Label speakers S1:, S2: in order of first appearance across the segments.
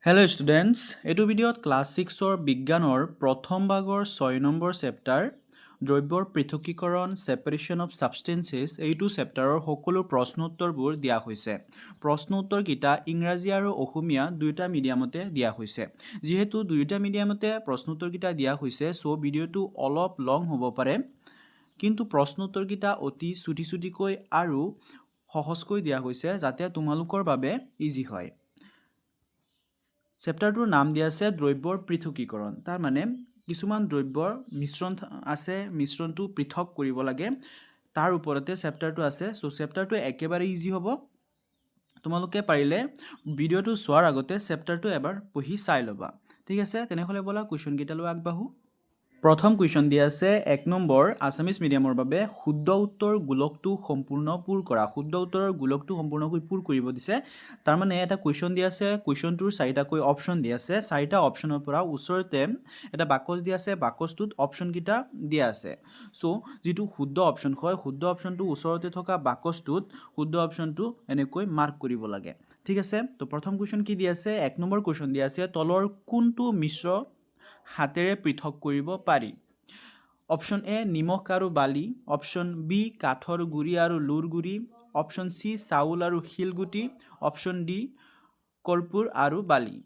S1: Hello' students, এইটো ভিডিঅ'ত class 6ৰ বিজ্ঞানৰ প্ৰথম ভাগৰ 6 নম্বৰ চেপ্টাৰ দ্ৰব্যৰ পৃথকীকৰণ ছেপাৰেশ্যন অফ ছাবষ্টেঞ্চেছ এইটো চেপ্টাৰৰ সকলো প্ৰশ্ন উত্তৰবোৰ দিয়া হৈছে। প্ৰশ্ন উত্তৰকেইটা ইংৰাজী আৰু অসমীয়া দুয়োটা মিডিয়ামতে দিয়া হৈছে। যিহেতু দুয়োটা মিডিয়ামতে প্ৰশ্ন উত্তৰকেইটা দিয়া হৈছে, চ' ভিডিঅ'টো অলপ লং হ'ব পাৰে, কিন্তু প্ৰশ্ন উত্তৰকেইটা অতি চুটিকৈ আৰু সহজকৈ দিয়া হৈছে যাতে তোমালোকৰ বাবে ইজি হয়। চেপ্টাৰটোৰ নাম দিয়া আছে দ্ৰব্যৰ পৃথকীকৰণ। তাৰ মানে কিছুমান দ্ৰব্যৰ মিশ্ৰণ আছে, মিশ্ৰণটো পৃথক কৰিব লাগে, তাৰ ওপৰতে চেপ্টাৰটো আছে। চ' চেপ্টাৰটো একেবাৰে ইজি হ'ব। তোমালোকে পাৰিলে ভিডিঅ'টো চোৱাৰ আগতে চেপ্টাৰটো এবাৰ পঢ়ি চাই ল'বা। ঠিক আছে, তেনেহ'লে ব'লা কুৱেশ্যনকেইটালৈ আগবাঢ়ো। প্ৰথম কুৱেশ্যন দিয়া আছে 1 নম্বৰ আছামিজ মিডিয়ামৰ বাবে শুদ্ধ উত্তৰ গোলকটো সম্পূৰ্ণ পূৰ কৰা। শুদ্ধ উত্তৰৰ গোলকটো সম্পূৰ্ণকৈ পূৰ কৰিব দিছে। তাৰমানে এটা কুৱেশ্যন দিয়া আছে, কুৱেশ্যনটোৰ 4টাকৈ অপশ্যন দিয়া আছে। 4টা অপশ্যনৰ পৰা ওচৰতে এটা বাকচ দিয়া আছে, বাকচটোত অপশ্যনকেইটা দিয়া আছে। চ' যিটো শুদ্ধ অপশ্যন হয়, শুদ্ধ অপশ্যনটো ওচৰতে থকা বাকচটোত শুদ্ধ অপশ্যনটো এনেকৈ মাৰ্ক কৰিব লাগে। ঠিক আছে, তো প্ৰথম কুৱেশ্যন কি দিয়া আছে? 1 নম্বৰ কুৱেশ্যন দিয়া আছে তলৰ কোনটো মিশ্ৰ হাতেৰে পৃথক কৰিব পাৰি? অপশ্যন এ নিমখ আৰু বালি, অপশ্যন বি কাঠৰ গুড়ি আৰু লুৰ গুড়ি, অপশ্যন চি চাউল আৰু শিলগুটি, অপশ্যন ডি কৰ্পূৰ আৰু বালি।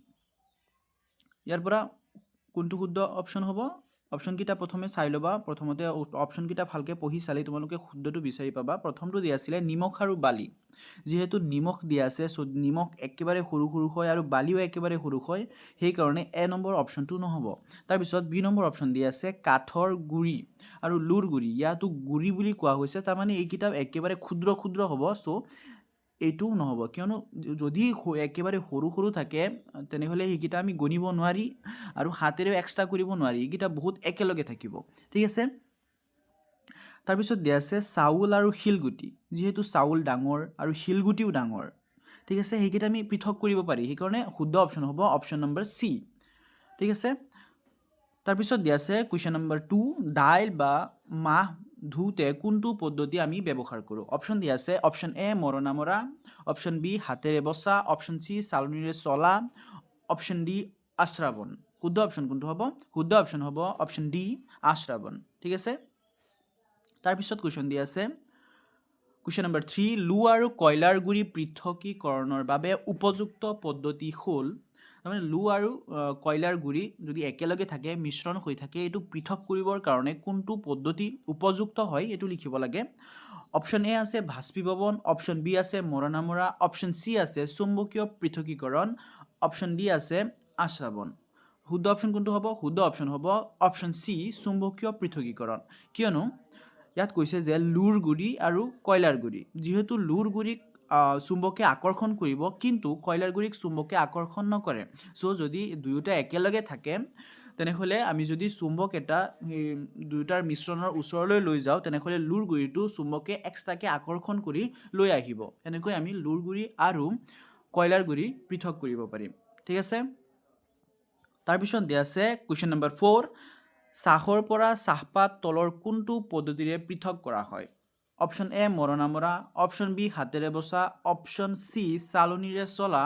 S1: ইয়াৰ পৰা কোনটো শুদ্ধ অপশ্যন হ'ব? অপশ্যনকেইটা প্ৰথমে চাই ল'বা। প্ৰথমতে অপশ্যনকেইটা ভালকৈ পঢ়ি চালে তোমালোকে শুদ্ধটো বিচাৰি পাবা। প্ৰথমটো দিয়া আছিলে নিমখ আৰু বালি। যিহেতু নিমখ দিয়া আছে, চ' নিমখ একেবাৰে সৰু সৰু হয় আৰু বালিও একেবাৰে সৰু হয়, সেইকাৰণে এ নম্বৰ অপশ্যনটো নহ'ব। তাৰপিছত বি নম্বৰ অপশ্যন দিয়া আছে কাঠৰ গুড়ি আৰু লুৰ গুড়ি। ইয়াতো গুড়ি বুলি কোৱা হৈছে, তাৰমানে এইকেইটা একেবাৰে ক্ষুদ্ৰ ক্ষুদ্ৰ হ'ব। চ' এইটোও নহ'ব, কিয়নো যদি একেবাৰে সৰু সৰু থাকে তেনেহ'লে সেইকেইটা আমি গণিব নোৱাৰি আৰু হাতেৰেও এক্সট্ৰা কৰিব নোৱাৰি, এইকেইটা বহুত একেলগে থাকিব। ঠিক আছে, তাৰপিছত দিয়া আছে চাউল আৰু শিলগুটি। যিহেতু চাউল ডাঙৰ আৰু শিলগুটিও ডাঙৰ, ঠিক আছে, সেইকেইটা আমি পৃথক কৰিব পাৰি, সেইকাৰণে শুদ্ধ অপশ্যন হ'ব অপশ্যন নম্বৰ চি। ঠিক আছে, তাৰপিছত দিয়া আছে কুৱেশ্যন নম্বৰ 2 দাইল বা মাহ ধুওঁতে কোনটো পদ্ধতি আমি ব্যৱহাৰ কৰোঁ? অপশ্যন দিয়া আছে অপশ্যন এ মৰণা মৰা, অপশ্যন বি হাতেৰে বচা, অপশ্যন চি চালনীৰে চলা, অপশ্যন ডি আশ্ৰাবন। শুদ্ধ অপশ্যন কোনটো হ'ব? শুদ্ধ অপশ্যন হ'ব অপশ্যন ডি আশ্ৰাবন। ঠিক আছে, তাৰপিছত কুৱেশ্যন দিয়া আছে কুৱেশ্যন নম্বৰ 3 লু আৰু কয়লাৰ গুড়ি পৃথকীকৰণৰ বাবে উপযুক্ত পদ্ধতি হ'ল। তাৰমানে লু আৰু কয়লাৰ গুড়ি যদি একেলগে থাকে, মিশ্ৰণ হৈ থাকে, এইটো পৃথক কৰিবৰ কাৰণে কোনটো পদ্ধতি উপযুক্ত হয় এইটো লিখিব লাগে। অপশ্যন এ আছে বাষ্পীভৱন, অপশ্যন বি আছে মৰণা মৰা, অপশ্যন চি আছে চুম্বকীয় পৃথকীকৰণ, অপশ্যন ডি আছে আশ্ৰাবন। শুদ্ধ অপশ্যন কোনটো হ'ব? শুদ্ধ অপশ্যন হ'ব অপশ্যন চি চুম্বকীয় পৃথকীকৰণ। কিয়নো ইয়াত কৈছে যে লুৰ গুড়ি আৰু কয়লাৰ গুড়ি, যিহেতু লুৰ গুড়িক চুম্বকে আকৰ্ষণ কৰিব, কিন্তু কয়লাৰ গুড়িক চুম্বকে আকৰ্ষণ নকৰে। চ' যদি দুয়োটা একেলগে থাকে তেনেহ'লে আমি যদি চুম্বক এটা দুয়োটাৰ মিশ্ৰণৰ ওচৰলৈ লৈ যাওঁ, তেনেহ'লে লুৰ গুড়িটো চুম্বকে এক্সট্ৰাকৈ আকৰ্ষণ কৰি লৈ আহিব। এনেকৈ আমি লুৰ গুড়ি আৰু কয়লাৰ গুড়ি পৃথক কৰিব পাৰিম। ঠিক আছে, তাৰপিছত দিয়া আছে কুৱেশ্যন নম্বৰ 4 চাহৰ পৰা চাহপাত তলৰ কোনটো পদ্ধতিৰে পৃথক কৰা হয়? অপশ্যন এ মৰণা মৰা, অপশ্যন বি হাতেৰে বচা, অপশ্যন চি চালনীৰে চলা,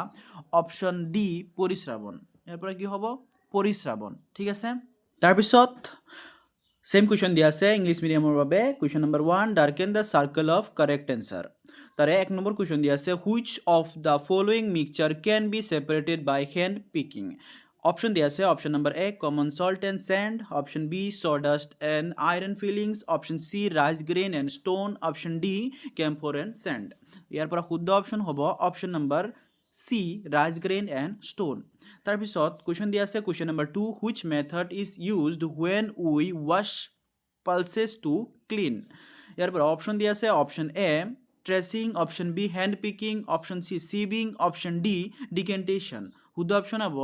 S1: অপশ্যন ডি পৰিশ্ৰাবন। ইয়াৰ পৰা কি হ'ব? পৰিশ্ৰাবন। ঠিক আছে, তাৰপিছত সেম কুৱেশ্যন দিয়া আছে ইংলিছ মিডিয়ামৰ বাবে। Question number 1 darken the circle of correct answer. তাৰে 1 নম্বৰ কুৱেশ্যন দিয়া আছে which of the following mixture can be separated by hand picking. Option দিয়া আছে option number A common salt and sand, option B sawdust and iron filings, option C rice grain and stone, option D camphor and sand. ইয়াৰ পৰা শুদ্ধ option হ'ব option number C rice grain and stone. তাৰপিছত question দিয়া আছে question number 2 which method is used when we ৱাশ্ব pulses to clean. ইয়াৰ পৰা অপশ্যন দিয়া আছে option A threshing, option B hand picking, option C sieving, option D decantation. শুদ্ধ option হ'ব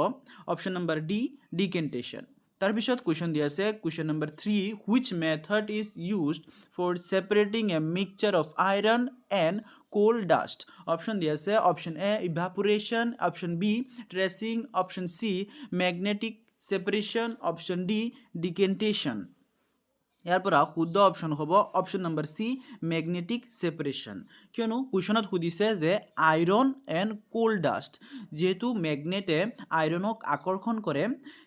S1: অপশ্যন নম্বৰ ডি ডিকেণ্টেশ্যন। তাৰপিছত কুৱেশ্যন দিয়া আছে question number 3 which method is used for separating a mixture of iron and coal dust. Option দিয়া আছে option A evaporation, option B threshing, option C magnetic separation, option D decantation. ইয়াৰ পৰা শুদ্ধ option হ'ব option number C magnetic separation কিয়নো কুৱেশ্যনত সুধিছে যে আইৰণ এণ্ড কোল ডাষ্ট যিহেতু মেগনেটে আইৰণক আকৰ্ষণ কৰে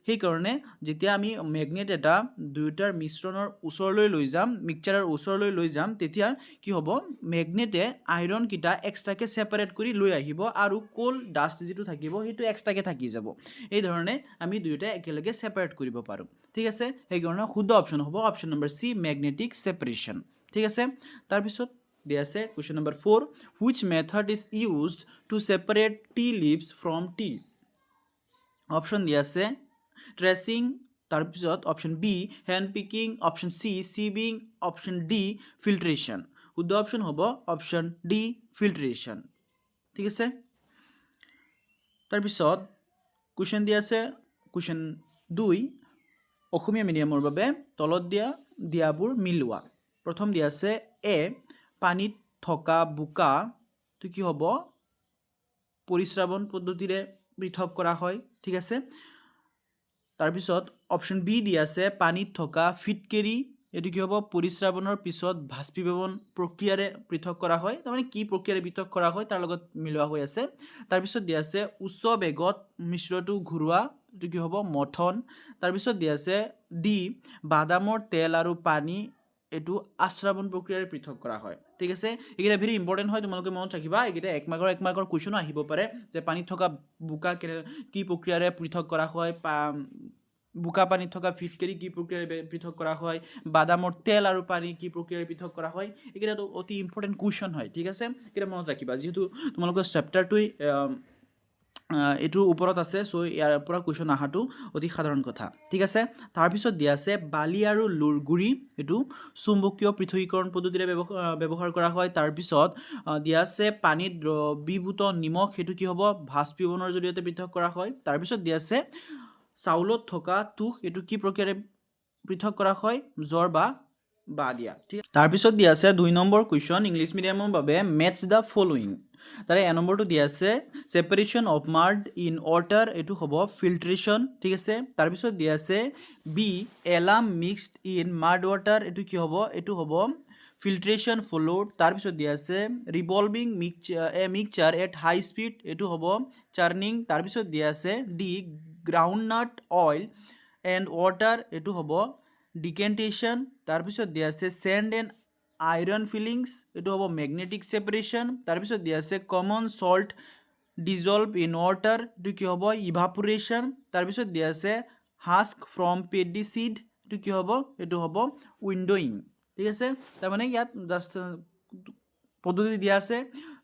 S1: সেইকাৰণে যেতিয়া আমি মেগনেট এটা দুয়োটাৰ মিশ্ৰণৰ ওচৰলৈ লৈ যাম মিক্সচাৰৰ ওচৰলৈ লৈ যাম তেতিয়া কি হ'ব মেগনেটে আইৰণকেইটা এক্সট্ৰাকৈ ছেপাৰেট কৰি লৈ আহিব আৰু কোল ডাষ্ট যিটো থাকিব সেইটো এক্সট্ৰাকৈ থাকি যাব এই ধৰণে আমি দুয়োটাই একেলগে ছেপাৰেট কৰিব পাৰোঁ ঠিক আছে সেইকাৰণে শুদ্ধ অপশ্যন হ'ব option number C magnetic separation ঠিক আছে তাৰপিছত দিয়া আছে question number 4 which method is used to separate tea leaves from tea option দিয়া আছে ট্ৰেচিং তাৰপিছত option B hand picking option C sieving option D filtration শুদ্ধ অপশ্যন হ'ব অপশ্যন ডি ফিল্ট্ৰেশ্যন ঠিক আছে তাৰপিছত কুৱেশ্যন দিয়া আছে কুৱেশ্যন 2 অসমীয়া মিডিয়ামৰ বাবে তলত দিয়াবোৰ মিলোৱা প্ৰথম দিয়া আছে এ পানীত থকা বোকাটো কি হ'ব পৰিশ্ৰাৱণ পদ্ধতিৰে পৃথক কৰা হয় ঠিক আছে তাৰপিছত অপশ্যন বি দিয়া আছে পানীত থকা ফিটকেৰি এটো কি হ'ব পৰিশ্ৰাৱণৰ পিছত বাষ্পীভৱন প্ৰক্ৰিয়াৰে পৃথক কৰা হয় তাৰমানে কি প্ৰক্ৰিয়াৰে পৃথক কৰা হয় তাৰ লগত মিলোৱা হৈ আছে তাৰপিছত দিয়া আছে উচ্চ বেগত মিশ্ৰটো ঘূৰোৱা এটো কি হ'ব মথন তাৰপিছত দিয়া আছে ডি বাদামৰ তেল আৰু পানী এটো আশ্ৰাৱণ প্ৰক্ৰিয়াৰে পৃথক কৰা হয় ঠিক আছে এইকেইটা ভেৰি ইম্পৰ্টেণ্ট হয় তোমালোকে মনত ৰাখিবা এইকেইটা এক মাৰ্কৰ কুৱেশ্যনো আহিব পাৰে যে পানীত থকা বোকা কি প্ৰক্ৰিয়াৰে পৃথক কৰা হয় বোকা পানীত থকা ফিটকেৰি কি প্ৰক্ৰিয়াৰে পৃথক কৰা হয় বাদামৰ তেল আৰু পানী কি প্ৰক্ৰিয়াৰে পৃথক কৰা হয় এইকেইটাটো অতি ইম্পৰ্টেণ্ট কুৱেশ্যন হয় ঠিক আছে এইকেইটা মনত ৰাখিবা যিহেতু তোমালোকৰ চেপ্টাৰটোই এইটোৰ ওপৰত আছে চ' ইয়াৰ পৰা কুৱেশ্যন অহাটো অতি সাধাৰণ কথা ঠিক আছে তাৰপিছত দিয়া আছে বালি আৰু লুৰ গুৰি এইটো চুম্বকীয় পৃথকীকৰণ পদ্ধতিৰে ব্যৱহাৰ কৰা হয় তাৰপিছত দিয়া আছে পানীত দ্ৰৱীভূত নিমখ সেইটো কি হ'ব বাষ্পীভৱনৰ জৰিয়তে পৃথক কৰা হয় তাৰপিছত দিয়া আছে চাউলত থকা তুষ এইটো কি প্ৰক্ৰিয়াৰে পৃথক কৰা হয় জ্বৰ বা দিয়া ঠিক তাৰপিছত দিয়া আছে 2 নম্বৰ কুৱেশ্যন ইংলিছ মিডিয়ামৰ বাবে মেটছ দ্য ফলোইং তাৰে এ নম্বৰটো দিয়া আছে সেপাৰেশ্যন অফ মাড ইন ৱাটাৰ এইটো হ'ব ফিল্ট্ৰেশ্যন ঠিক আছে তাৰপিছত দিয়া আছে বি এলাম মিক্সড ইন মাড ৱাটাৰ এইটো কি হ'ব এইটো হ'ব ফিল্ট্ৰেশ্যন ফলোড তাৰপিছত দিয়া আছে revolving mixture at high speed এইটো হ'ব চাৰ্নিং তাৰপিছত দিয়া আছে the groundnut oil and water এইটো হ'ব ডিকেণ্টেশ্যন তাৰপিছত দিয়া আছে চেণ্ড এণ্ড আইৰণ ফিলিংছ এইটো হ'ব মেগনেটিক ছেপাৰেশ্যন তাৰপিছত দিয়া আছে common salt dissolved in water এইটো কি হ'ব ইভাপোৰেশ্যন তাৰপিছত দিয়া আছে হাস্ক ফ্ৰম পেডি চিড এইটো কি হ'ব এইটো হ'ব উইণ্ডোয়িং ঠিক আছে তাৰমানে ইয়াত জাষ্ট পদ্ধতি দিয়া আছে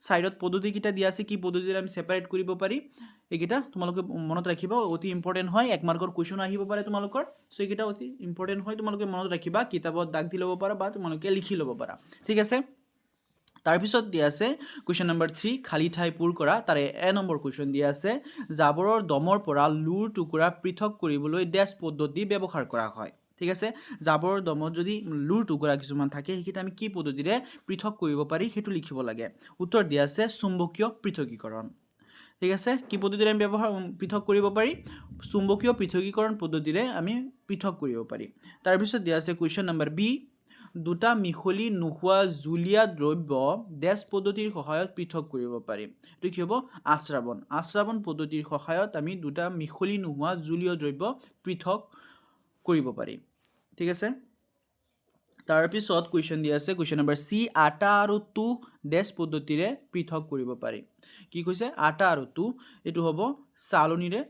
S1: সাইডত পদ্ধতিকেইটা দিয়া আছে কি পদ্ধতিৰে আমি সেপাৰেট কৰিব পাৰি এইকেইটা তোমালোকে মনত ৰাখিবা অতি ইম্পৰ্টেণ্ট হয় এক মাৰ্কৰ কুৱেশ্যন আহিব পাৰে তোমালোকৰ সো এইকেইটা অতি ইম্পৰ্টেণ্ট হয় তোমালোকে মনত ৰাখিবা কিতাপত দাগ দি ল'ব পাৰা বা তোমালোকে লিখি ল'ব পাৰা ঠিক আছে তাৰপিছত দিয়া আছে কুৱেশ্যন নম্বৰ 3 খালী ঠাই পূৰ কৰা তাৰে এ নম্বৰ কুৱেশ্যন দিয়া আছে জাবৰৰ দমৰ পৰা লুৰ টুকুৰা পৃথক কৰিবলৈ ডেছ পদ্ধতি ব্যৱহাৰ কৰা হয় ঠিক আছে জাবৰৰ দমত যদি লুৰ টুকুৰা কিছুমান থাকে সেইকেইটা আমি কি পদ্ধতিৰে পৃথক কৰিব পাৰি সেইটো লিখিব লাগে উত্তৰ দিয়া আছে চুম্বকীয় পৃথকীকৰণ ঠিক আছে কি পদ্ধতিৰে আমি পৃথক কৰিব পাৰি চুম্বকীয় পৃথকীকৰণ পদ্ধতিৰে আমি পৃথক কৰিব পাৰি তাৰপিছত দিয়া আছে কুৱেশ্যন নম্বৰ বি দুটা মিহলি নোহোৱা জুলীয়া দ্ৰব্য ডেছ পদ্ধতিৰ সহায়ত পৃথক কৰিব পাৰি এইটো কি হ'ব আশ্ৰাৱণ পদ্ধতিৰ সহায়ত আমি দুটা মিহলি নোহোৱা জুলীয় দ্ৰব্য পৃথক কৰিব পাৰি ঠিক আছে তাৰপিছত কুৱেশ্যন দিয়া আছে কুৱেশ্যন নম্বৰ চি আটা আৰু তুহ ডেছ পদ্ধতিৰে পৃথক কৰিব পাৰি কি কৈছে আটা আৰু তুহ এইটো হ'ব চালনীৰে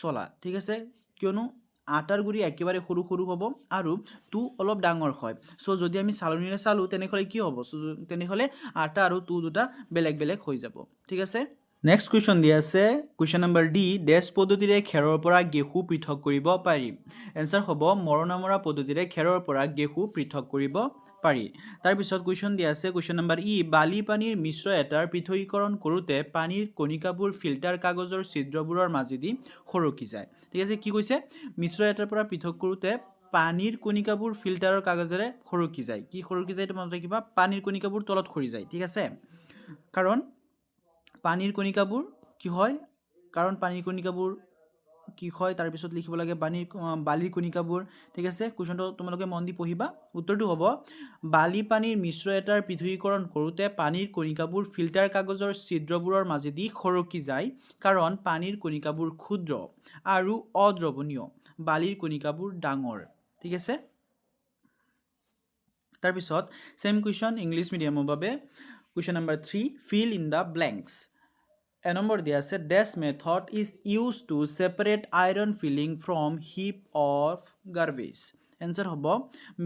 S1: চলা ঠিক আছে কিয়নো আটাৰ গুৰি একেবাৰে সৰু সৰু হ'ব আৰু তুহ অলপ ডাঙৰ হয় সো যদি আমি চালনীৰে চালো তেনেহ'লে কি হ'ব তেনেহ'লে আটা আৰু তুহ দুটা বেলেগ বেলেগ হৈ যাব ঠিক আছে নেক্সট কুৱেশ্যন দিয়া আছে কুৱেশ্যন নম্বৰ ডি ডেছ পদ্ধতিৰে খেৰৰ পৰা গেহু পৃথক কৰিব পাৰি এনসাৰ হ'ব মৰণা মৰা পদ্ধতিৰে খেৰৰ পৰা গেহু পৃথক কৰিব পাৰি তাৰপিছত কুৱেশ্যন দিয়া আছে কুৱেশ্যন নম্বৰ ই বালি পানীৰ মিশ্ৰ এটাৰ পৃথকীকৰণ কৰোঁতে পানীৰ কণিকাবোৰ ফিল্টাৰ কাগজৰ ছিদ্ৰবোৰৰ মাজেদি সৰকি যায় ঠিক আছে কি কৈছে মিশ্ৰ এটাৰ পৰা পৃথক কৰোঁতে পানীৰ কণিকাবোৰ ফিল্টাৰৰ কাগজেৰে সৰকি যায় কি সৰকি যায় তোমালোকে কিবা পানীৰ কণিকাবোৰ তলত সৰি যায় ঠিক আছে কাৰণ পানীৰ কণিকাবোৰ কি হয় কাৰণ পানীৰ কণিকাবোৰ কি হয় তাৰ পিছত লিখিব লাগে বালিৰ কণিকাবোৰ ঠিক আছে কোৱেশ্চনটো তোমালোকে মন দি পঢ়িবা উত্তৰটো হ'ব বালি পানীৰ মিশ্ৰ এটাৰ পৃথকীকৰণ কৰোঁতে পানীৰ কণিকাবোৰ ফিল্টাৰ কাগজৰ ছিদ্ৰবোৰৰ মাজেদি সৰকি যায় কাৰণ পানীৰ কণিকাবোৰ ক্ষুদ্ৰ আৰু অদ্ৰৱণীয় বালিৰ কণিকাবোৰ ডাঙৰ ঠিক আছে তাৰ পিছত সেম কোৱেশ্চন ইংলিছ মিডিয়ামৰ বাবে question number 3 fill in the blanks A number দিয়া আছে this method is used to separate iron filling from heap of garbage answer হ'ব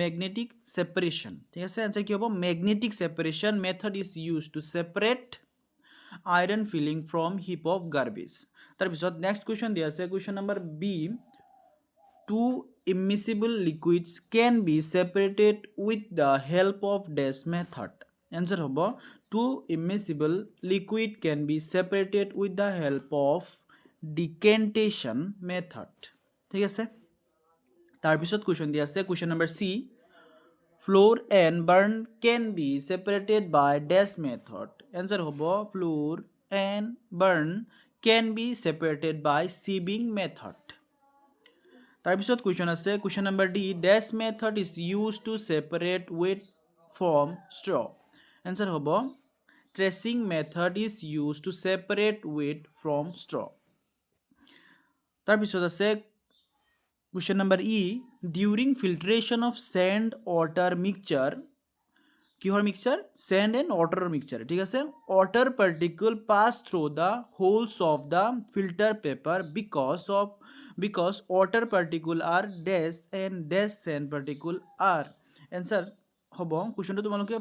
S1: magnetic separation ঠিক আছে answer কি হ'ব magnetic separation method is used to separate iron filling from heap of garbage তাৰ পিছত next question দিয়া আছে question number B two immiscible liquids can be separated with the help of this method answer hobo two immiscible liquid can be separated with the help of decantation method ঠিক আছে তাৰ পিছত question দিয়া আছে question number C flour and burn can be separated by this method answer hobo flour and burn can be separated by sieving method তাৰ পিছত question আছে question number D this method is used to separate wheat from straw answer হ'ব tracing method is used to separate wheat from straw তাৰ পিছত আছে question number E during filtration of sand water mixture কিহৰ mixture sand and water mixture ঠিক আছে water particle pass through the holes of the filter paper because water particle are dash and dash sand particle are answer হ'ব কোৱেশ্চনটো তোমালোকে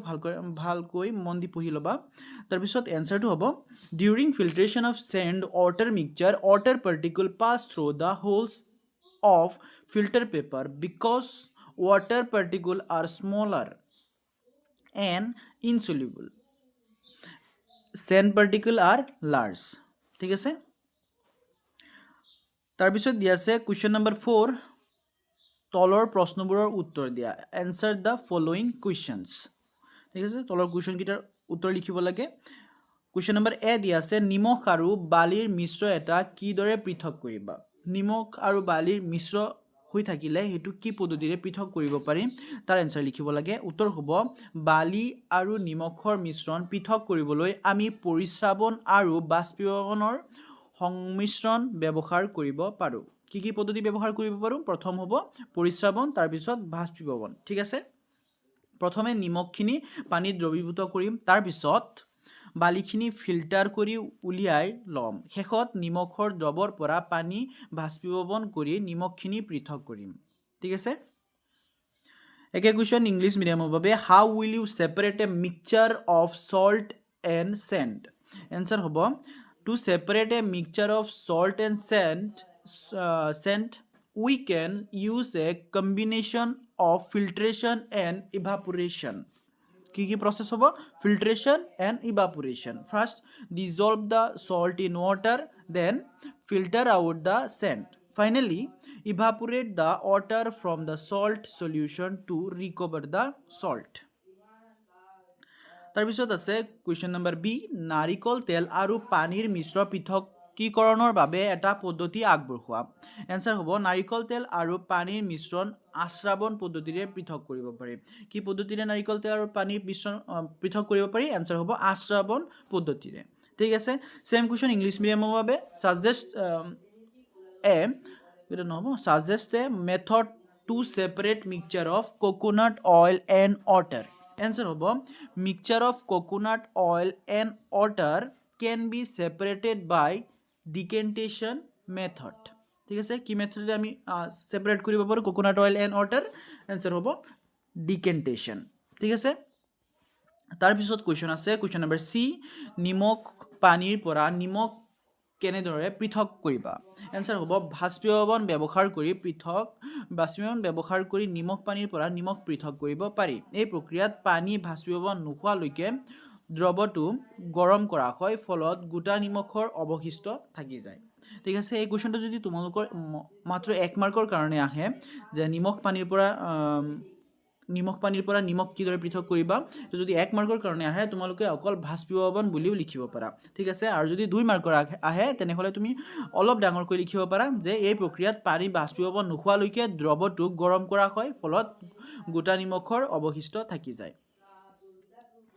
S1: ভালকৈ মন দি পঢ়ি ল'বা তাৰ পিছত এনসাৰটো হ'ব during filtration of sand water mixture water particle pass through the holes of filter paper because water particle are smaller and insoluble sand particle are large ঠিক আছে তাৰ পিছত দিয়া আছে question number 4 তলৰ প্ৰশ্নবোৰৰ উত্তৰ দিয়া answer the following questions ঠিক আছে তলৰ question কিটাৰ উত্তৰ লিখিব লাগে question number A দিয়া আছে নিমখ আৰু বালিৰ মিশ্ৰ এটা কিদৰে পৃথক কৰিবা নিমখ আৰু বালিৰ মিশ্ৰ হৈ থাকিলে হেতু কি পদ্ধতিৰে পৃথক কৰিব পাৰি তাৰ এনসাৰ লিখিব লাগে উত্তৰ হ'ব বালি আৰু নিমখৰ মিশ্ৰণ পৃথক কৰিবলৈ আমি পৰিশ্ৰাবণ আৰু বাষ্পীভৱনৰ সংমিশ্ৰণ ব্যৱহাৰ কৰিব পাৰো কি পদ্ধতি ব্যৱহাৰ কৰিব পাৰো প্ৰথম হ'ব পৰিশ্ৰাবণ তাৰ পিছত বাষ্পীভৱন ঠিক আছে প্ৰথমে নিমখখিনি পানীত দ্ৰৱীভূত কৰিম তাৰ পিছত বালিখিনি ফিল্টাৰ কৰি উলিয়াই লম শেষত নিমখৰ দ্ৰৱৰ পৰা পানী বাষ্পীভৱন কৰি নিমখখিনি পৃথক কৰিম ঠিক আছে একে কোৱেশ্চন ইংলিছ মিডিয়ামৰ বাবে how will you separate a mixture of salt and sand answer হ'ব to separate a mixture of salt and sand we can use a combination of filtration and evaporation কি process hobo filtration and evaporation first dissolve the salt in water then filter out the sand finally evaporate the water from the salt solution to recover the salt তাৰ পিছত আছে question number B নাৰিকল তেল আৰু পানীৰ মিশ্ৰ পৃথকীকৰণৰ বাবে এটা পদ্ধতি আগবঢ়োৱা এনসাৰ হ'ব নাৰিকল তেল আৰু পানীৰ মিশ্ৰণ আশ্ৰাবণ পদ্ধতিৰে পৃথক কৰিব পাৰি কি পদ্ধতিৰে নাৰিকল তেল আৰু পানীৰ মিশ্ৰণ পৃথক কৰিব পাৰি এনসাৰ হ'ব আশ্ৰাবণ পদ্ধতিৰে ঠিক আছে সেম কোৱেশ্চন ইংলিছ মিডিয়ামৰ বাবে suggest a method to separate mixture of coconut oil and water answer hobo mixture of coconut oil and water can be separated by decantation method ঠিক আছে কি মেথডে আমি সেপারেট কৰিব পাৰো coconut oil and water answer hobo decantation ঠিক আছে তাৰ পিছত কোৱেশ্চন আছে কোৱেশ্চন নম্বৰ C নিমখ পানীৰ পৰা নিমখ কেনেদৰে পৃথক কৰিবা এনসাৰ হ'ব বাষ্পীভৱন ব্যৱহাৰ কৰি নিমখ পানীৰ পৰা নিমখ পৃথক কৰিব পাৰি এই প্ৰক্ৰিয়াত পানী বাষ্পীভৱন নোহোৱালৈকে দ্ৰৱটো গৰম কৰা হয় ফলত গোটা নিমখৰ অৱশিষ্ট থাকি যায় ঠিক আছে এই কোৱেশ্চনটো যদি তোমালোকৰ মাত্ৰ 1 মাৰ্কৰ কাৰণে আহে যে নিমখ পানীৰ পৰা নিমখ পানীৰ পৰা নিমখ কিদৰে পৃথক কৰিবা যদি 1 মাৰ্কৰ কাৰণে আহে তোমালোকে অকল বাষ্পীভৱন বুলিও লিখিব পাৰা ঠিক আছে আৰু যদি 2 মাৰ্কৰ আহে তেনেহলে তুমি অলপ ডাঙৰকৈ লিখিব পাৰা যে এই প্ৰক্ৰিয়াত পানী বাষ্পীভৱন নোহোৱালৈকে দ্ৰৱটোক গৰম কৰা হয় ফলত গোটা নিমখৰ অৱশিষ্ট থাকি যায়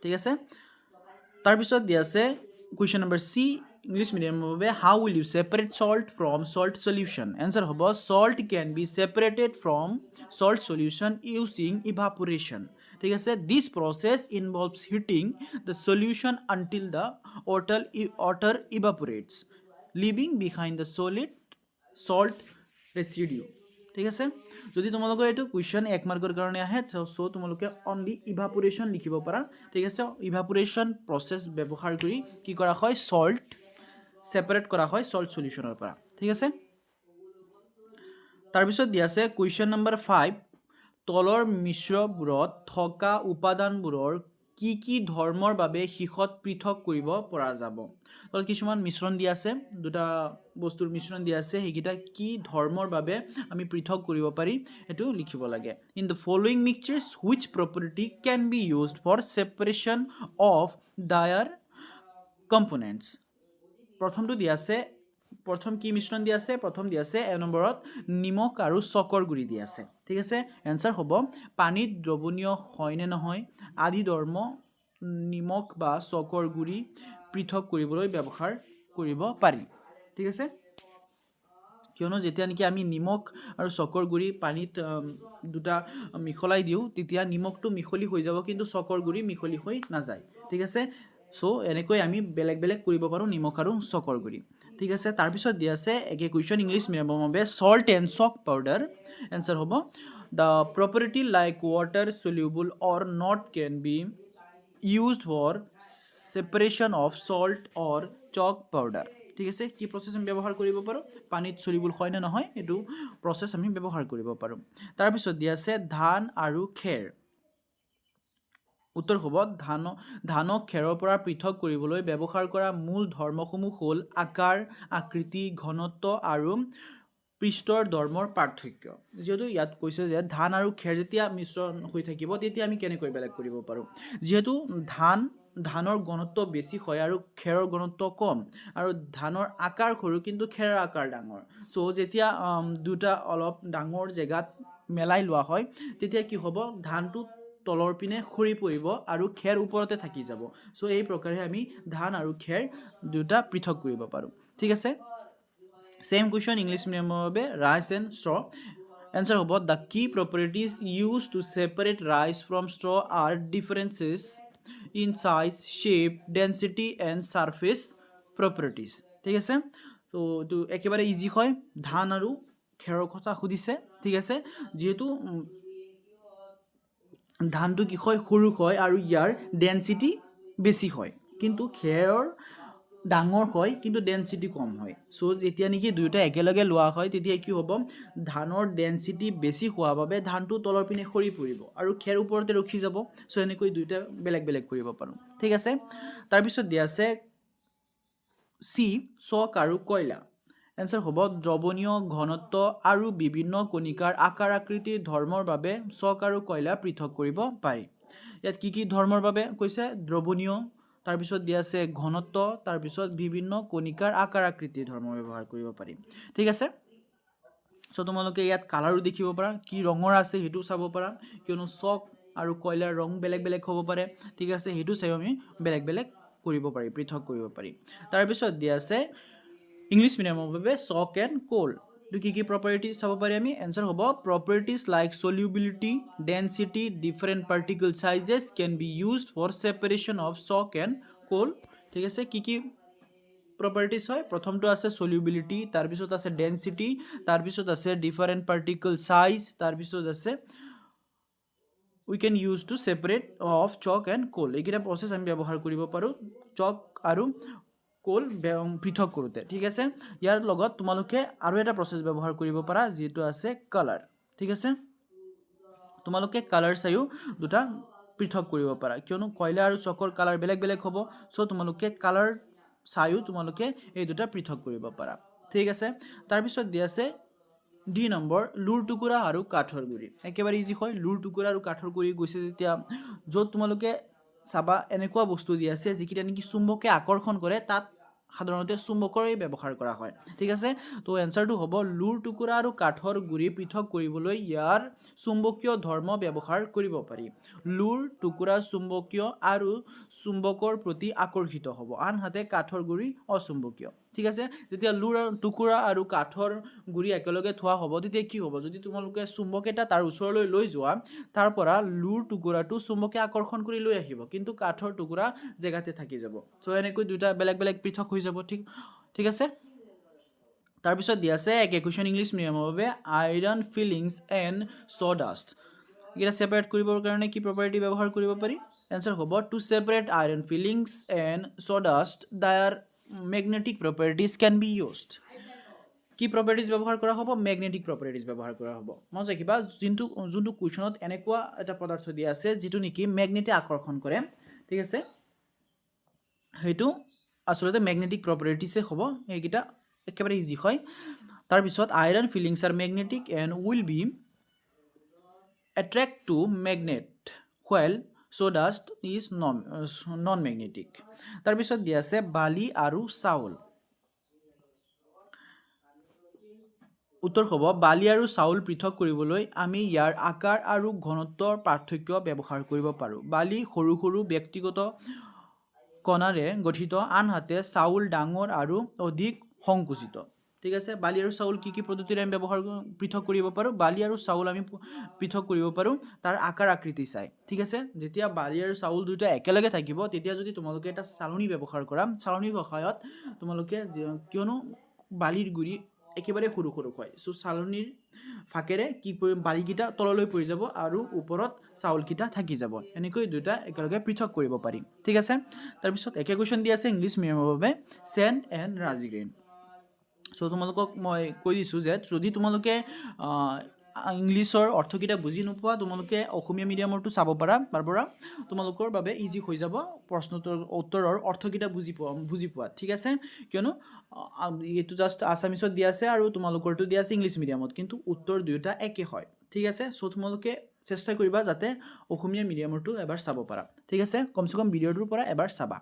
S1: ঠিক আছে তাৰ পিছত দিয়া আছে question number C English medium বাবে how will you separate salt from salt solution answer হ'ব salt can be separated from salt solution using evaporation ঠিক আছে this process involves heating the solution until the water evaporates leaving behind the solid salt residue ঠিক আছে যদি তোমালোকৰ এটো question 1 মাৰ্কৰ কাৰণে আহে সো তোমালোকে অনলি ইভাপোৰেশন লিখিব পাৰা ঠিক আছে ইভাপোৰেশন প্ৰসেস ব্যৱহাৰ কৰি কি কৰা হয় সল্ট সেপাৰেট কৰা হয় সল্ট সলিউশনৰ পৰা ঠিক আছে তাৰ পিছত দিয়া আছে কোৱেশ্চন নম্বৰ 5 তলৰ মিশ্ৰবোৰত থকা উপাদানবোৰৰ কি ধৰ্মৰ বাবে হিখত পৃথক কৰিব পৰা যাব তল কিছুমান মিশ্ৰণ দিয়া আছে দুটা বস্তুৰ মিশ্ৰণ দিয়া আছে হেকিটা কি ধৰ্মৰ বাবে আমি পৃথক কৰিব পাৰি এটো লিখিব লাগে in the following mixtures which property can be used for separation of their components প্ৰথমটো দিয়া আছে প্ৰথম কি মিশ্ৰণ দিয়া আছে প্ৰথম দিয়া আছে এ নম্বৰত নিমখ আৰু চকৰ গুৰি দিয়া আছে ঠিক আছে आंसर হ'ব পানীত দ্ৰৱণীয় হয় নে নহয় আদি ধৰ্ম নিমখ বা চকৰ গুৰি পৃথক কৰিবলৈ ব্যৱহাৰ কৰিব পাৰি ঠিক আছে কিয়নো যেতিয়া নেকি আমি নিমখ আৰু চকৰ গুৰি পানীত দুটা মিহলাই দিও তেতিয়া নিমখটো মিহলি হৈ যাব কিন্তু চকৰ গুৰি মিহলি হৈ নাযায় ঠিক আছে সো এনেকৈ আমি বেলেগ বেলেগ কৰিব পাৰো নিমখ আৰু চকৰ গুৰি ঠিক আছে তাৰ পিছত দিয়া আছে একে কোৱেশ্চন ইংলিশ মিডিয়ামৰ বাবে সল্ট এন্ড চক পাউডাৰ आंसर হ'ব the property like water soluble or not can be used for separation of salt or chalk powder ঠিক আছে কি প্ৰসেস আমি ব্যৱহাৰ কৰিব পাৰো পানীত সলিবল হয় না নহয় এটো প্ৰসেস আমি ব্যৱহাৰ কৰিব পাৰো তাৰ পিছত দিয়া আছে ধান আৰু খেৰ উত্তৰ হ'ব ধানক খেৰৰ পৰা পৃথক কৰিবলৈ ব্যৱহাৰ কৰা মূল ধৰ্মসমূহ হ'ল আকাৰ আকৃতি ঘনত্ব আৰু পৃষ্ঠৰ ধৰ্মৰ পাৰ্থক্য যেহেতু ইয়াত কৈছে যে ধান আৰু খেৰ যেতিয়া মিশ্ৰণ হৈ থাকিব তেতিয়া আমি কেনেকৈ বেলেগ কৰিব পাৰো যেহেতু ধানৰ ঘনত্ব বেছি হয় আৰু খেৰৰ ঘনত্ব কম আৰু ধানৰ আকাৰ সৰু কিন্তু খেৰৰ আকাৰ ডাঙৰ সো যেতিয়া দুটা অলপ ডাঙৰ জায়গাত মেলাই লোৱা হয় তেতিয়া কি হ'ব ধানটো তলৰ পিনে খৰি পৰিব আৰু খেৰ ওপৰতে থাকি যাব সো এই প্ৰকাৰে আমি ধান আৰু খেৰ দুটা পৃথক কৰিব পাৰো ঠিক আছে Same question English medium hobe rice and straw answer hobo the key properties used to separate rice from straw are differences in size shape density and surface properties ঠিক আছে তো তো একেবারে ইজি হয় ধান আৰু খেৰৰ কথা খুদিছে ঠিক আছে যেহেতু ধানটো কি হয় সৰু হয় আৰু ইয়াৰ ডেন্সিটি বেছি হয় কিন্তু খেৰৰ ডাঙৰ হয় কিন্তু ডেন্সিটি কম হয় সো যেতিয়া নেকি দুইটা একেলগে লোৱা হয় তেতিয়া কি হ'ব ধানৰ ডেন্সিটি বেছি হোৱা বাবে ধানটো তলৰ পিনে খৰি পৰিব আৰু খেৰ ওপৰতে ৰখি যাব সো এনেকৈ দুইটা বেলেগ বেলেগ কৰিব পাৰো ঠিক আছে তাৰ পিছত দিয়া আছে সি চক আৰু কয়লা आंसर হ'ব দ্ৰৱণীয় ঘনত্ব আৰু বিভিন্ন কণিকাৰ আকাৰ আকৃতি ধৰ্মৰ বাবে চক আৰু কয়লা পৃথক কৰিব পাৰি ইয়াত কি ধৰ্মৰ বাবে কৈছে দ্ৰৱণীয় তাৰ পিছত দিয়া আছে ঘনত্ব তাৰ পিছত বিভিন্ন কণিকাৰ আকাৰ আকৃতি ধৰ্ম ব্যৱহাৰ কৰিব পাৰি ঠিক আছে সো তোমালোকে ইয়াত কালাৰো দেখিব পাৰা কি ৰঙৰ আছে হেতু চাব পাৰা কিয়নো চক আৰু কয়লাৰ ৰং বেলেগ বেলেগ হ'ব পাৰে ঠিক আছে হেতু চাই আমি বেলেগ বেলেগ কৰিব পাৰি পৃথক কৰিব পাৰি তাৰ পিছত দিয়া আছে English medium hobe chalk and coal to ki properties sabo pari ami answer hobo properties like solubility density different particle sizes can be used for separation of chalk and coal ঠিক আছে কি properties hoy prothom to ase solubility tar bisot ase density tar bisot ase different particle size tar bisot ase we can use to separate of chalk and coal ekita process ami ব্যবহার কৰিব পাৰো chalk আৰু কোল পৃথক কৰোতে ঠিক আছে ইয়াৰ লগত তোমালোকে আৰু এটা প্ৰসেস ব্যৱহাৰ কৰিব পাৰা যেটো আছে কালাৰ ঠিক আছে তোমালোকে কালাৰ চাইও দুটা পৃথক কৰিব পাৰা কিয়নো কয়লা আৰু চকৰ কালাৰ বেলেগ বেলেগ হ'ব সো তোমালোকে কালাৰ চাইও তোমালোকে এই দুটা পৃথক কৰিব পাৰা ঠিক আছে তাৰ পিছত দিয়া আছে ডি নম্বৰ লুৰ টুকুৰা আৰু কাঠৰ গুৰি একেবাৰে ইজি হয় লুৰ টুকুৰা আৰু কাঠৰ গুৰি গৈছে যেতিয়া য'ত তোমালোকে চাবা এনেকুৱা বস্তু দি আছে যিকেইটা নেকি চুম্বকে আকৰ্ষণ কৰে তাত সাধাৰণতে চুম্বকৰেই ব্যৱহাৰ কৰা হয় ঠিক আছে তো এনসাৰটো হ'ব লুৰ টুকুৰা আৰু কাঠৰ গুৰি পৃথক কৰিবলৈ ইয়াৰ চুম্বকীয় ধৰ্ম ব্যৱহাৰ কৰিব পাৰি লুৰ টুকুৰা চুম্বকীয় আৰু চুম্বকৰ প্ৰতি আকৰ্ষিত হ'ব আনহাতে কাঠৰ গুৰি অচুম্বকীয় ঠিক আছে যেতিয়া লুৰ টুকুৰা আৰু কাঠৰ গুৰি একেলগে থোৱা হ'ব তেতিয়া কি হ'ব যদি তোমালোকে চুম্বক এটা তাৰ ওচৰলৈ লৈ যোৱা তাৰ পৰা লুৰ টুকুৰাটো চুম্বকে আকৰ্ষণ কৰি লৈ আহিব কিন্তু কাঠৰ টুকুৰা জেগাতে থাকি যাব সো এনেকৈ দুটা বেলেগ বেলেগ পৃথক হৈ যাব ঠিক আছে তাৰপিছত দিয়া আছে এক ইকুৱেশ্যন ইংলিছ মিডিয়ামৰ বাবে আইৰণ ফিলিংছ এণ্ড সডাষ্ট এটা সেপাৰেট কৰিবৰ কাৰণে কি প্ৰপাৰ্টি ব্যৱহাৰ কৰিব পাৰি এনসাৰ হ'ব to separate iron filings and sawdust their magnetic properties can be used কি প্ৰপাৰ্টিজ ব্যৱহাৰ কৰা হ'ব ম্যাগনেটিক প্ৰপাৰ্টিজ ব্যৱহাৰ কৰা হ'ব মন ৰাখিবা যোনটো কুৱেশ্যনত এনেকুৱা এটা পদাৰ্থ দিয়া আছে যিটো নেকি ম্যাগনেটে আকৰ্ষণ কৰে ঠিক আছে হেতু আসলে ম্যাগনেটিক প্ৰপাৰ্টিজে হ'ব এইকিটা একেবাৰে ইজি হয় তাৰ পিছত iron filings are magnetic and will be attract to magnet while sawdust is non magnetic তাৰ পিছত দিয়া আছে বালি আৰু চাউল উত্তৰ হ'ব বালি আৰু চাউল পৃথক কৰিবলৈ আমি ইয়াৰ আকাৰ আৰু ঘনত্বৰ পাৰ্থক্য ব্যৱহাৰ কৰিব পাৰো বালি সৰু সৰু ব্যক্তিগত কণাৰে গঠিত আনহাতে চাউল ডাঙৰ আৰু অধিক সংকুচিত ঠিক আছে বালি আৰু চাউল কি পদ্ধতিৰে আমি ব্যৱহাৰ পৃথক কৰিব পাৰো বালি আৰু চাউল আমি পৃথক কৰিব পাৰো তাৰ আকাৰ আকৃতি চাই ঠিক আছে যেতিয়া বালি আৰু চাউল দুটা একেলগে থাকিব তেতিয়া যদি তোমালোকে এটা চালনী ব্যৱহাৰ কৰা চালনীৰ সহায়ত তোমালোকে কিয়নো বালিৰ গুৰি একেবাৰে সৰু সৰু হয় সো চালনীৰ ফাকেৰে কি বালিকিটা তললৈ পৰি যাব আৰু ওপৰত চাউলকিটা থাকি যাব এনেকৈ দুটা একেলগে পৃথক কৰিব পাৰি ঠিক আছে তাৰ পিছত একে কোৱেশ্চন দি আছে ইংলিছ মিডিয়ামৰ বাবে স্যান্ড এণ্ড ৰাজিগ্ৰেইন সো তোমালোকক মই কৈ দিছো যে যদি তোমালোকে ইংলিছৰ অৰ্থকিটা বুজি নোপোৱা তোমালোকে অসমীয়া মিডিয়ামৰটো চাব পাৰা তাৰপৰা তোমালোকৰ বাবে ইজি হৈ যাব প্ৰশ্নটোৰ উত্তৰৰ অৰ্থকিটা বুজি পোৱা ঠিক আছে কিয়নো এইটো জাস্ট আসামিছত দিয়া আছে আৰু তোমালোকৰটো দিয়া আছে ইংলিছ মিডিয়ামত কিন্তু উত্তৰ দুয়োটা একে হয় ঠিক আছে সো তোমালোকে চেষ্টা কৰিবা যাতে অসমীয়া মিডিয়ামৰটো এবাৰ চাব পাৰা ঠিক আছে কমসে কম ভিডিঅ'টোৰ পৰা এবাৰ চাবা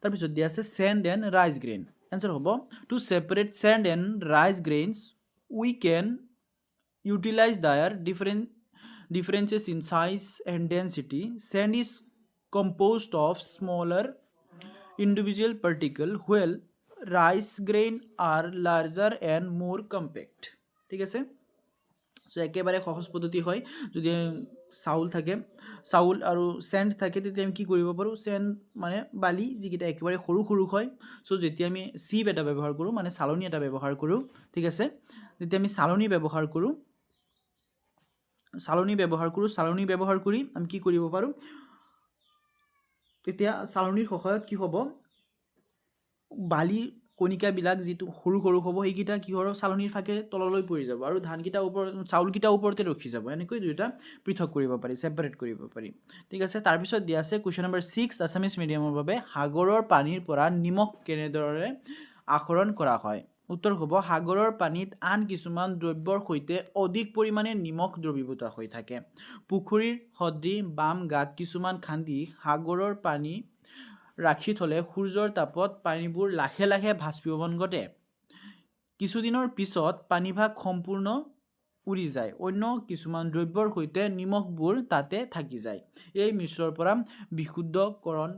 S1: তাৰ পিছত দিয়া আছে স্যান্ড এণ্ড ৰাইজ গ্ৰেইন এনসাৰ হ'ব টু সেপাৰেট স্যান্ড এণ্ড ৰাইজ grains we can utilize their differences in size and density sand is composed of smaller individual particles while rice grain are larger and more compact ঠিক আছে so একেবাৰে সহজ পদ্ধতি হয় যদি চাউল থাকে চাউল আৰু স্যান্ড থাকে তেতিয়া আমি কি কৰিব পাৰো স্যান্ড মানে বালি যিকিটা একেবাৰে সৰু সৰু হয় সো যেতিয়া আমি সিপ এটা ব্যৱহাৰ কৰো মানে চালনী এটা ব্যৱহাৰ কৰো ঠিক আছে যেতিয়া আমি চালনী ব্যৱহাৰ কৰো চালনী ব্যৱহাৰ কৰি আমি কি কৰিব পাৰো তেতিয়া চালনীৰ সহায়ত কি হ'ব বালি কণিকা বিলাক যেটো সৰু সৰু হ'ব এইকিটা কি হ'ব চালনীৰ ফাকে তললৈ পৰি যাব আৰু ধানকিটা ওপৰ চাউলকিটা ওপৰতে ৰখি যাব এনেকৈ দুটা পৃথক কৰিব পাৰি সেপাৰেট কৰিব পাৰি ঠিক আছে তাৰ পিছত দিয়া আছে কোৱেশ্চন নম্বৰ 6 আসামিজ মিডিয়ামৰ বাবে সাগৰৰ পানীৰ পৰা নিমখ কেনেদৰে আহৰণ কৰা হয় উত্তৰ হ'ব সাগৰৰ পানীত আন কিছুমান দ্ৰব্যৰ সৈতে অধিক পৰিমাণে নিমখ দ্ৰবীভূত হৈ থাকে পুখুৰীৰ সদৃ বাম গাত কিছুমান খান্দি সাগৰৰ পানী ৰাখি থলে সূৰ্যৰ তাপত পানীবোৰ লাহে লাহে ভাস্পীভৱন ঘটে কিছুদিনৰ পিছত পানীভাগ সম্পূৰ্ণ উৰি যায় অন্য কিছুমান দ্ৰব্যৰ সৈতে নিমখবোৰ তাতে থাকি যায় এই মিশ্ৰৰ পৰা বিশুদ্ধকৰণ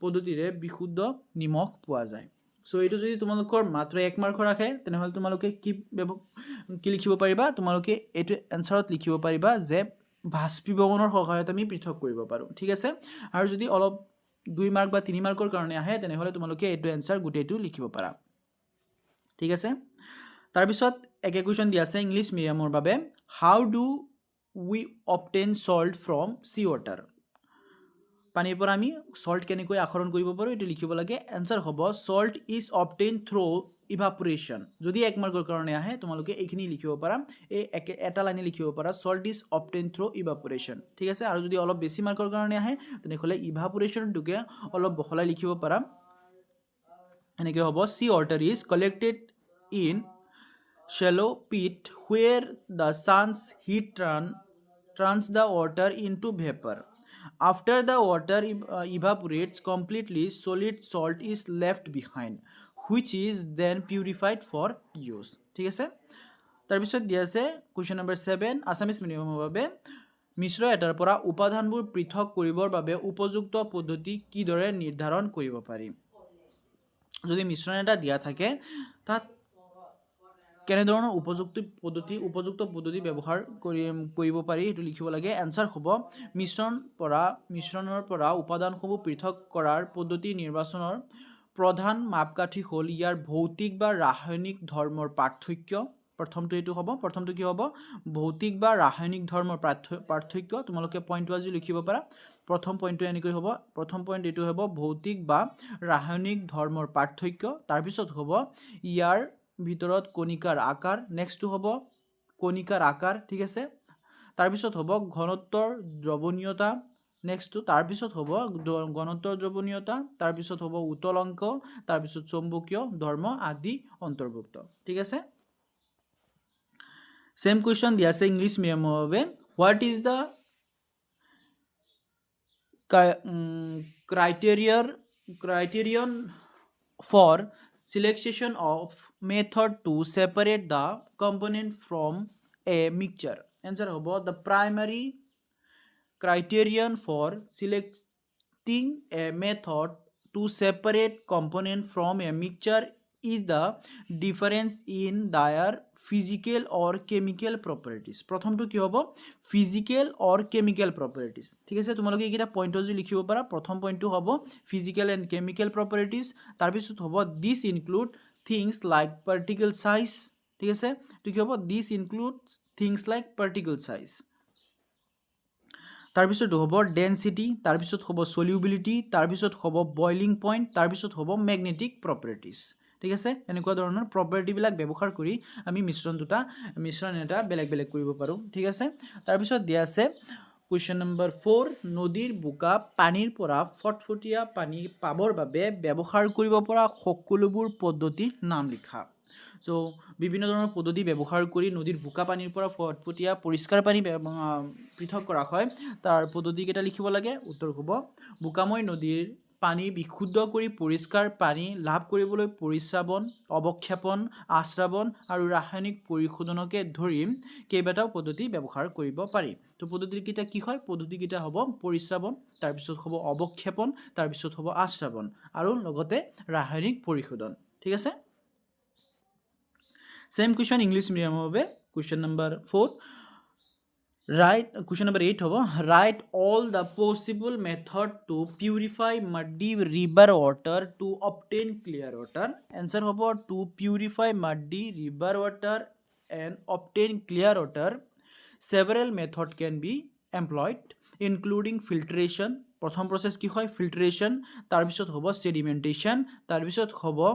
S1: পদ্ধতিৰে বিশুদ্ধ নিমখ পোৱা যায় সো এইটো যদি তোমালোকৰ মাত্ৰ 1 মাৰ্কৰ ৰাখে তেনেহলে তোমালোকে কি লিখিব পাৰিবা তোমালোকে এইটো এনসাৰত লিখিব পাৰিবা যে ভাস্পীভৱনৰ সহায়ত আমি পৃথক কৰিব পাৰো ঠিক আছে আৰু যদি অলপ 2 মাৰ্ক বা 3 মাৰ্কৰ কাৰণে আহে তেনেহলে তোমালোকে এইটো এনসাৰ গুটেইটো লিখিব পাৰা ঠিক আছে তাৰ পিছত এক কোৱেশ্চন দি আছে ইংলিছ মিডিয়ামৰ বাবে how do we obtain salt from sea water পানীৰ পৰা আমি সল্ট কেনেকৈ আহৰণ কৰিব পাৰো এটো লিখিব লাগে এনসাৰ হ'ব সল্ট ইজ অবটেইন থ্ৰু ইভাপোৰেশন যদি 1 মাৰ্কৰ কাৰণে আহে তোমালোকে এইখিনি লিখিব পাৰা এই এটা লাইনে লিখিব পাৰা সল্ট ইজ অবটেইন থ্ৰু ইভাপোৰেশন ঠিক আছে আৰু যদি অলপ বেছি মাৰ্কৰ কাৰণে আহে তেনেহলে ইভাপোৰেশন টুকে অলপ বহলাই লিখিব পাৰা এনেকৈ হ'ব sea water is collected in shallow pit where the sun's heat turns the water into vapor. After the water evaporates completely, solid salt is left behind, which is then purified for use. ঠিক আছে? তাৰপিছত দিয়া আছে question number 7 Assamese মিডিয়ামৰ বাবে মিশ্ৰ এটাৰ পৰা উপাদানবোৰ পৃথক কৰিবৰ বাবে উপযুক্ত পদ্ধতি কিদৰে নিৰ্ধাৰণ কৰিব পাৰি যদি মিশ্ৰণ এটা দিয়া থাকে তাত কেনেধৰণৰ উপযুক্ত পদ্ধতি ব্যৱহাৰ কৰিব পাৰি সেইটো লিখিব লাগে এনসাৰ হ'ব মিশ্ৰণৰ পৰা উপাদানসমূহ পৃথক কৰাৰ পদ্ধতি নিৰ্বাচনৰ প্ৰধান মাপকাঠি হ'ল ইয়াৰ ভৌতিক বা ৰাসায়নিক ধৰ্মৰ পাৰ্থক্য প্ৰথমটো এইটো হ'ব প্ৰথমটো কি হ'ব ভৌতিক বা ৰাসায়নিক ধৰ্মৰ পাৰ্থক্য তোমালোকে পইণ্ট ৱাইজ লিখিব পাৰা প্ৰথম পইণ্টটো এনেকৈ হ'ব প্ৰথম পইণ্ট এইটো হ'ব ভৌতিক বা ৰাসায়নিক ধৰ্মৰ পাৰ্থক্য তাৰ পিছত হ'ব ইয়াৰ ভিতৰত কণিকাৰ আকাৰ নেক্সটটো হ'ব কণিকাৰ আকাৰ ঠিক আছে তাৰ পিছত হ'ব ঘনত্বৰ দ্ৰৱণীয়তা নেক্সটটো তাৰ পিছত হ'ব ঘনত্বৰ দ্ৰৱণীয়তা তাৰ পিছত হ'ব উতলাংক তাৰ পিছত চৌম্বকীয় ধৰ্ম আদি অন্তৰ্ভুক্ত ঠিক আছে সেম কোৱেশ্চন দিয়া আছে ইংলিছ মিডিয়ামৰ বাবে what is the criterion for selection of method to separate the component from a mixture answer hobo the primary criterion for selecting a method to separate component from a mixture is the difference in their physical or chemical properties প্ৰথমটো কি হ'ব physical or chemical properties ঠিক আছে তোমালোকে এইটা পইণ্টত যে লিখিব পাৰা প্ৰথম পইণ্টটো হ'ব physical and chemical properties তাৰ পিছত হ'ব this include things like particle size ঠিক আছে তো কি হ'ব this includes things like particle size তাৰ পিছত হ'ব ডেনসিটি তাৰ পিছত হ'ব সলিউবিলিটি তাৰ পিছত হ'ব বয়লিং পইণ্ট তাৰ পিছত হ'ব ম্যাগনেটিক প্ৰপাৰ্টিজ ঠিক আছে এনেকুৱা ধৰণৰ প্ৰপাৰ্টি বিলাক ব্যৱহাৰ কৰি আমি মিশ্ৰণ এটা বেলেগ কৰিব পাৰো ঠিক আছে তাৰ পিছত দিয়া আছে কোৱেশ্চন নম্বৰ 4 নদীৰ বুকা পানীৰ পৰা ফটফটিয়া পানী পাবৰ বাবে ব্যৱহাৰ কৰিব পৰা সকলোবোৰ পদ্ধতিৰ নাম লিখা সো বিভিন্ন ধৰণৰ পদ্ধতি ব্যৱহাৰ কৰি নদীৰ বুকা পানীৰ পৰা ফটফটিয়া পৰিষ্কাৰ পানী পৃথক কৰা হয় তাৰ পদ্ধতি কেইটা লিখিব লাগে উত্তৰ হ'ব বুকাময় নদীৰ পানী বিশুদ্ধ কৰি পৰিষ্কাৰ পানী লাভ কৰিবলৈ পৰিশ্ৰাবণ অৱক্ষেপণ আশ্ৰাবণ আৰু ৰাসায়নিক পৰিশোধনকে ধৰি কেইবাটাও পদ্ধতি ব্যৱহাৰ কৰিব পাৰি তো পদ্ধতি কেইটা কি হয় পদ্ধতি কেইটা হ'ব পৰিশ্ৰাবণ তাৰ পিছত হ'ব অৱক্ষেপণ তাৰ পিছত হ'ব আশ্ৰাবণ আৰু লগতে ৰাসায়নিক পৰিশোধন ঠিক আছে Same question English medium hobe question number 4 right question number 8 hobo write all the possible method to purify muddy river water to obtain clear water answer hobo to purify muddy river water and obtain clear water several method can be employed including filtration prothom process ki hoy filtration tar bisot hobo sedimentation tar bisot hobo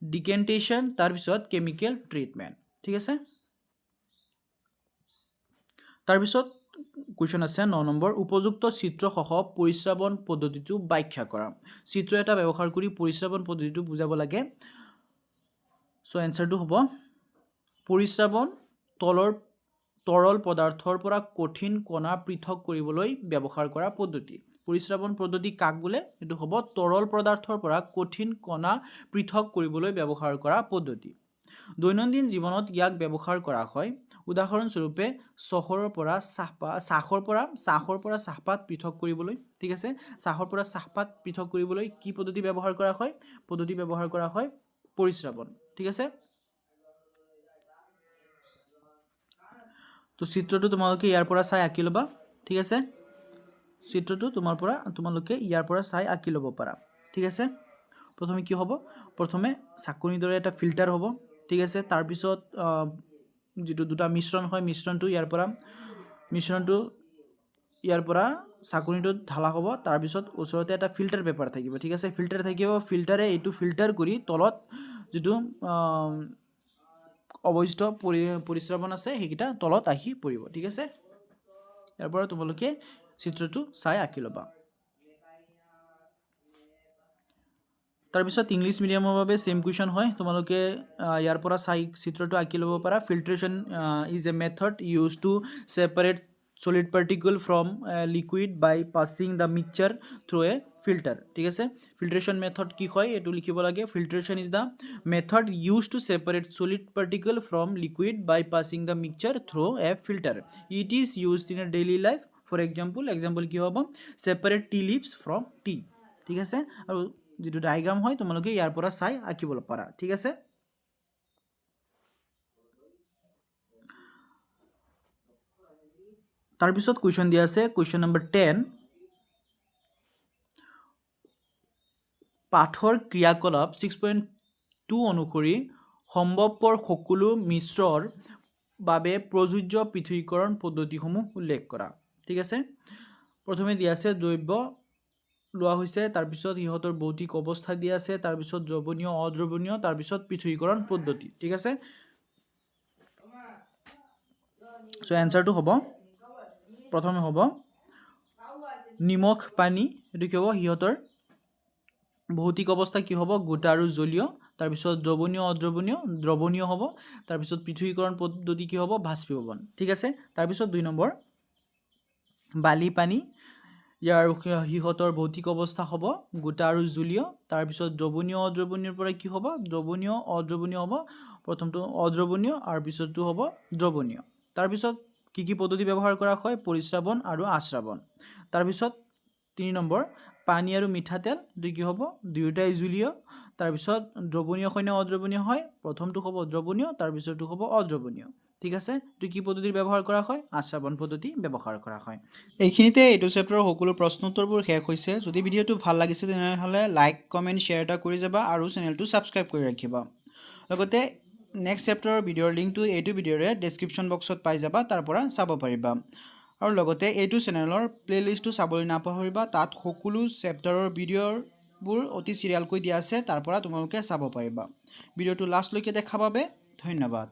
S1: ডিকেন্টেশন তাৰ পিছত chemical treatment ঠিক আছে তাৰ পিছত question আছে 9 number উপযুক্ত চিত্ৰ সহ পৰিশ্ৰাবণ পদ্ধতিটো ব্যাখ্যা কৰা চিত্ৰ এটা ব্যৱহাৰ কৰি পৰিশ্ৰাবণ পদ্ধতিটো বুজাব লাগে সো এনসাৰটো হ'ব পৰিশ্ৰাবণ তৰল পদাৰ্থৰ পৰা কঠিন কণা পৃথক কৰিবলৈ ব্যৱহাৰ কৰা পদ্ধতি পৰিশ্ৰাবণ পদ্ধতি কাক বোলে এটো হ'ব তৰল পদাৰ্থৰ পৰা কঠিন কণা পৃথক কৰিবলৈ ব্যৱহাৰ কৰা পদ্ধতি দৈনন্দিন জীৱনত ইয়াক ব্যৱহাৰ কৰা হয় উদাহৰণ স্বৰূপে চাহৰ পৰা চাহপাত পৃথক কৰিবলৈ ঠিক আছে চাহৰ পৰা চাহপাত পৃথক কৰিবলৈ কি পদ্ধতি ব্যৱহাৰ কৰা হয় পদ্ধতি ব্যৱহাৰ কৰা হয় পৰিশ্ৰাবণ ঠিক আছে তো চিত্ৰটো তোমালোকে ইয়াৰ পৰা চাই আঁকি লবা ঠিক আছে চিত্ৰটো তোমালোকে ইয়াৰ পৰা চাই আঁকি ল'ব পাৰা ঠিক আছে প্ৰথমে কি হ'ব প্ৰথমে চাকনি দৰে এটা ফিল্টাৰ হ'ব ঠিক আছে তাৰ পিছত যেটো দুটা মিশ্ৰণ হয় মিশ্ৰণটো ইয়াৰ পৰা চাকনিটো ঢালা হ'ব তাৰ পিছত ওচৰতে এটা ফিল্টাৰ পেপাৰ থাকিব ঠিক আছে ফিল্টাৰ থাকিব ফিল্টাৰে এইটো ফিল্টাৰ কৰি তলত যেটো অবৈধ পৰিশ্ৰাবণ আছে হেকিটা তলত আহি পৰিব ঠিক আছে ইয়াৰ পৰা তোমালোকে চিত্ৰটো চাই আঁকি লবা তাৰপিছত ইংলিছ মিডিয়ামৰ বাবে সেম কুৱেশ্যন হয় তোমালোকে ইয়াৰ পৰা চাই চিত্ৰটো আঁকি ল'ব পাৰা filtration is a method use to separate solid particle from liquid by passing the mixture through a filter ঠিক আছে filtration method কি হয় এটো লিখিব লাগে filtration is the method used to separate solid particle from liquid by passing the mixture through a filter it is used in a daily life for example কি হ'ব separate tea leaves from tea ঠিক আছে আৰু যেটো diagram হয় তোমালোকে ইয়াৰ পৰা চাই আঁকিব পাৰা ঠিক আছে তাৰপিছত কুৱেশ্যন দিয়া আছে কুৱেশ্যন নম্বৰ 10 পাঠৰ ক্ৰিয়াকলাপ 6.2 অনুসৰি সম্ভৱপৰ সকলো মিশ্ৰৰ বাবে প্ৰযোজ্য পৃথকীকৰণ পদ্ধতিসমূহ উল্লেখ কৰা ঠিক আছে প্ৰথমে দিয়া আছে দ্ৰব্য লোৱা হৈছে তাৰপিছত ইহতৰ ভৌতিক অৱস্থা দিয়া আছে তাৰপিছত দ্ৰৱণীয় অদ্ৰৱণীয় তাৰপিছত পৃথকীকৰণ পদ্ধতি ঠিক আছে সো এনসাৰটো হ'ব প্ৰথমে হ'ব নিমখ পানী এটো কি হ'ব ইহতৰ ভৌতিক অৱস্থা কি হ'ব গোটা আৰু জলীয় তাৰপিছত দ্ৰৱণীয় অদ্ৰৱণীয় দ্ৰৱণীয় হ'ব তাৰপিছত পৃথকীকৰণ পদ্ধতি কি হ'ব বাষ্পীভৱন ঠিক আছে তাৰপিছত 2 নম্বৰ বালি পানী ইয়াৰ হিহতৰ ভৌতিক অৱস্থা হ'ব গোটা আৰু জলীয় তাৰপিছত দ্ৰৱণীয় অদ্ৰৱণীয়ৰ পৰা কি হ'ব দ্ৰৱণীয় অদ্ৰৱণীয় হ'ব প্ৰথমটো অদ্ৰৱণীয় আৰু পিছৰটো হ'ব দ্ৰৱণীয় তাৰপিছত কি পদ্ধতি ব্যৱহাৰ কৰা হয় পৰিশ্ৰাবণ আৰু আশ্ৰাবণ তাৰপিছত 3 নম্বৰ পানী আৰু মিঠাতেল দুই কি হ'ব দুয়োটাই জলীয় তাৰপিছত দ্ৰৱণীয় হয় না অদ্ৰৱণীয় হয় প্ৰথমটো হ'ব দ্ৰৱণীয় তাৰপিছৰটো হ'ব অদ্ৰৱণীয় ঠিক আছে তো কি পদ্ধতি ব্যৱহাৰ কৰা হয় আশ্ৰাবণ পদ্ধতি ব্যৱহাৰ কৰা হয় এইখিনিতে এইটো চেপ্টাৰৰ সকলো প্ৰশ্ন উত্তৰবোৰ শেষ হৈছে যদি ভিডিওটো ভাল লাগিছে তেনেহলে লাইক কমেন্ট শেয়াৰ এটা কৰি যাবা আৰু চেনেলটো সাবস্ক্ৰাইব কৰি ৰাখিবা লগতে নেক্সট চেপ্টাৰৰ ভিডিওৰ লিংকটো এইটো ভিডিওৰে ডেসক্ৰিপচন বক্সত পাই যাবা তাৰ পৰা চাব পাৰিবা আৰু লগতে এইটো চেনেলৰ প্লেলিষ্টটো চাবলৈ নাপাহৰিবা তাত সকলো চেপ্টাৰৰ ভিডিওবোৰ অতি সিৰিয়ালকৈ দিয়া আছে তাৰ পৰা তোমালোকে চাব পাৰিবা ভিডিওটো লাষ্টলৈকে দেখা পাবে ধন্যবাদ